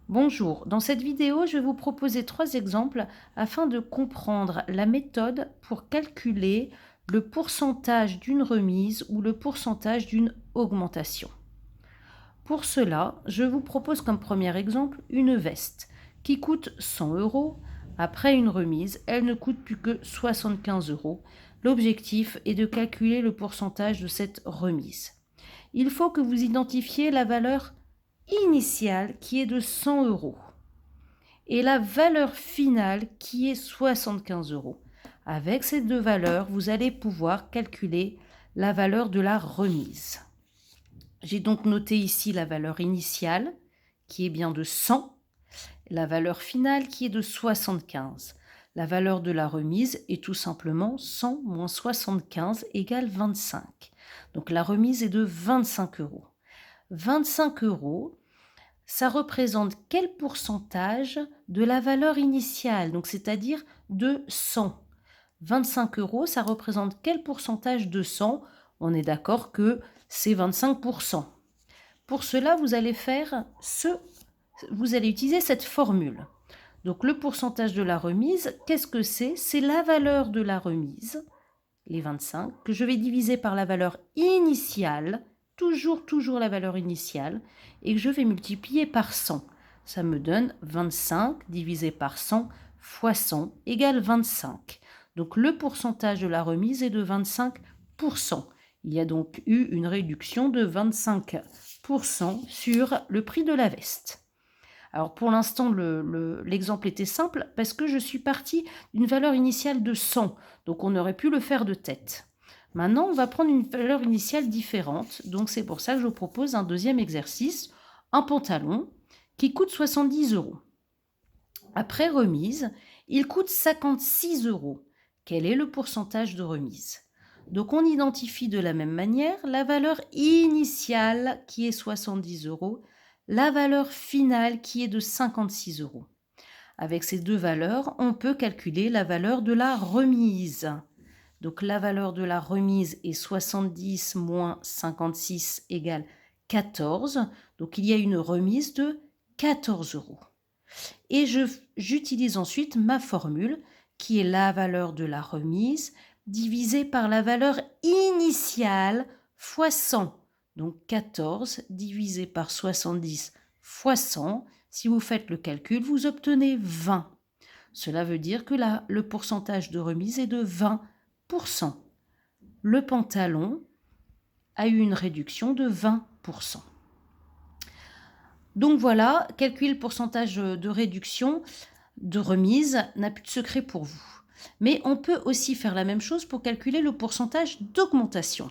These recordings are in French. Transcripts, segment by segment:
Bonjour, dans cette vidéo, je vais vous proposer 3 exemples afin de comprendre la méthode pour calculer le pourcentage d'une remise ou le pourcentage d'une augmentation. Pour cela, je vous propose comme premier exemple une veste qui coûte 100 euros. Après une remise, elle ne coûte plus que 75 euros. L'objectif est de calculer le pourcentage de cette remise. Il faut que vous identifiez la valeur initiale qui est de 100 euros et la valeur finale qui est 75 euros. Avec ces deux valeurs, vous allez pouvoir calculer la valeur de la remise. J'ai donc noté ici la valeur initiale qui est bien de 100, la valeur finale qui est de 75. La valeur de la remise est tout simplement 100 moins 75 égale 25. Donc la remise est de 25 euros. 25 euros, ça représente quel pourcentage de la valeur initiale, donc c'est-à-dire de 100. 25 euros, ça représente quel pourcentage de 100? On est d'accord que c'est 25%. Pour cela, vous allez utiliser cette formule. Donc le pourcentage de la remise, qu'est-ce que c'est? C'est la valeur de la remise, les 25, que je vais diviser par la valeur initiale, toujours la valeur initiale, et que je vais multiplier par 100. Ça me donne 25 divisé par 100 fois 100 égale 25. Donc le pourcentage de la remise est de 25%. Il y a donc eu une réduction de 25% sur le prix de la veste. Alors pour l'instant, l'exemple était simple parce que je suis partie d'une valeur initiale de 100, donc on aurait pu le faire de tête. Maintenant, on va prendre une valeur initiale différente, donc c'est pour ça que je vous propose un deuxième exercice, un pantalon qui coûte 70 euros. Après remise, il coûte 56 euros. Quel est le pourcentage de remise? Donc on identifie de la même manière la valeur initiale qui est 70 euros, la valeur finale qui est de 56 euros. Avec ces deux valeurs, on peut calculer la valeur de la remise. Donc la valeur de la remise est 70 moins 56 égale 14. Donc il y a une remise de 14 euros. Et j'utilise ensuite ma formule qui est la valeur de la remise divisée par la valeur initiale fois 100. Donc 14 divisé par 70 fois 100. Si vous faites le calcul, vous obtenez 20. Cela veut dire que le pourcentage de remise est de 20%. Le pantalon a eu une réduction de 20%. Donc voilà, calculer le pourcentage de réduction, de remise, n'a plus de secret pour vous. Mais on peut aussi faire la même chose pour calculer le pourcentage d'augmentation.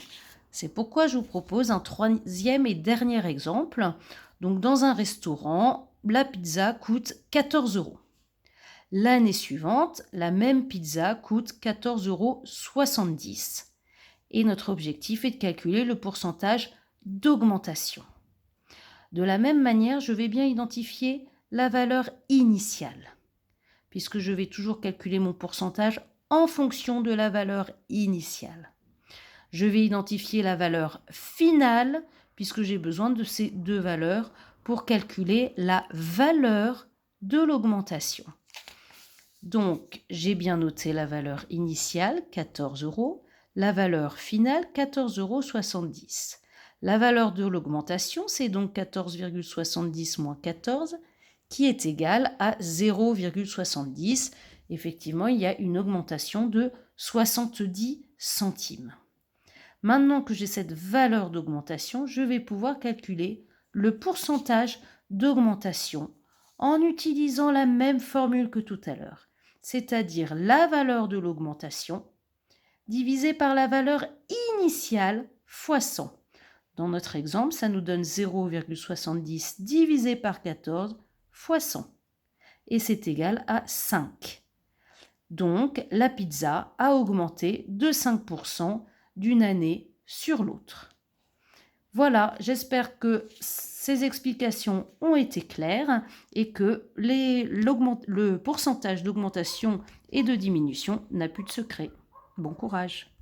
C'est pourquoi je vous propose un troisième et dernier exemple. Donc dans un restaurant, la pizza coûte 14 euros. L'année suivante, la même pizza coûte 14,70 euros. Et notre objectif est de calculer le pourcentage d'augmentation. De la même manière, je vais bien identifier la valeur initiale, puisque je vais toujours calculer mon pourcentage en fonction de la valeur initiale. Je vais identifier la valeur finale, puisque j'ai besoin de ces deux valeurs pour calculer la valeur de l'augmentation. Donc, j'ai bien noté la valeur initiale, 14 euros, la valeur finale, 14,70 euros. La valeur de l'augmentation, c'est donc 14,70 moins 14, qui est égale à 0,70. Effectivement, il y a une augmentation de 70 centimes. Maintenant que j'ai cette valeur d'augmentation, je vais pouvoir calculer le pourcentage d'augmentation en utilisant la même formule que tout à l'heure, c'est-à-dire la valeur de l'augmentation divisée par la valeur initiale fois 100. Dans notre exemple, ça nous donne 0,70 divisé par 14 fois 100. Et c'est égal à 5. Donc, la pizza a augmenté de 5% d'une année sur l'autre. Voilà, j'espère que ces explications ont été claires et que le pourcentage d'augmentation et de diminution n'a plus de secret. Bon courage!